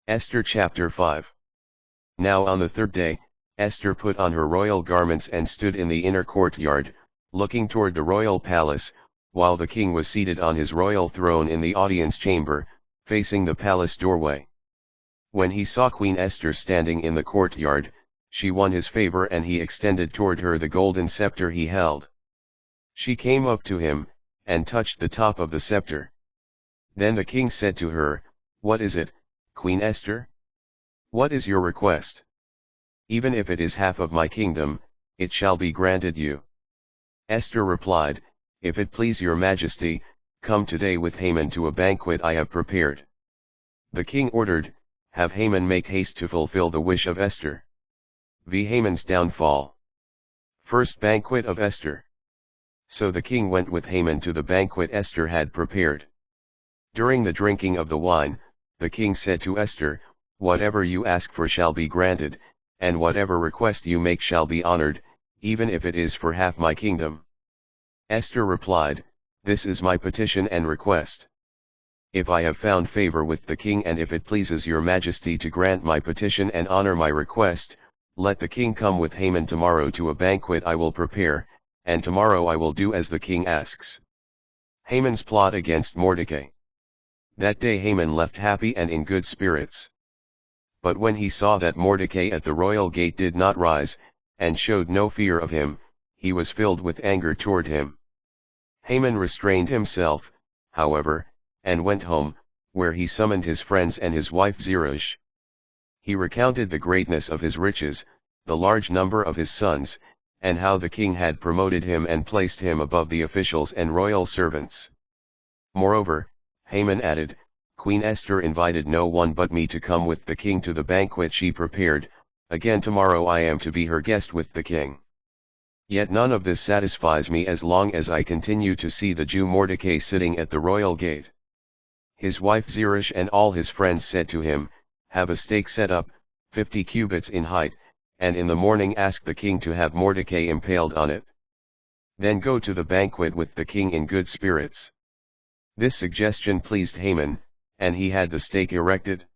Esther chapter 5. Now on the third day, Esther put on her royal garments and stood in the inner courtyard, looking toward the royal palace, while the king was seated on his royal throne in the audience chamber, facing the palace doorway. When he saw Queen Esther standing in the courtyard, she won his favor and he extended toward her the golden scepter he held. She came up to him, and touched the top of the scepter. Then the king said to her, "What is it, Queen Esther? What is your request? Even if it is half of my kingdom, it shall be granted you." Esther replied, "If it please your majesty, come today with Haman to a banquet I have prepared." The king ordered, "Have Haman make haste to fulfill the wish of Esther." Haman's downfall. First banquet of Esther. So the king went with Haman to the banquet Esther had prepared. During the drinking of the wine, the king said to Esther, "Whatever you ask for shall be granted, and whatever request you make shall be honored, even if it is for half my kingdom." Esther replied, "This is my petition and request. If I have found favor with the king and if it pleases your majesty to grant my petition and honor my request, let the king come with Haman tomorrow to a banquet I will prepare, and tomorrow I will do as the king asks." Haman's plot against Mordecai. That day Haman left happy and in good spirits. But when he saw that Mordecai at the royal gate did not rise, and showed no fear of him, he was filled with anger toward him. Haman restrained himself, however, and went home, where he summoned his friends and his wife Zeresh. He recounted the greatness of his riches, the large number of his sons, and how the king had promoted him and placed him above the officials and royal servants. Moreover, Haman added, "Queen Esther invited no one but me to come with the king to the banquet she prepared, again tomorrow I am to be her guest with the king. Yet none of this satisfies me as long as I continue to see the Jew Mordecai sitting at the royal gate." His wife Zeresh and all his friends said to him, "Have a stake set up, 50 cubits in height, and in the morning ask the king to have Mordecai impaled on it. Then go to the banquet with the king in good spirits." This suggestion pleased Haman, and he had the stake erected.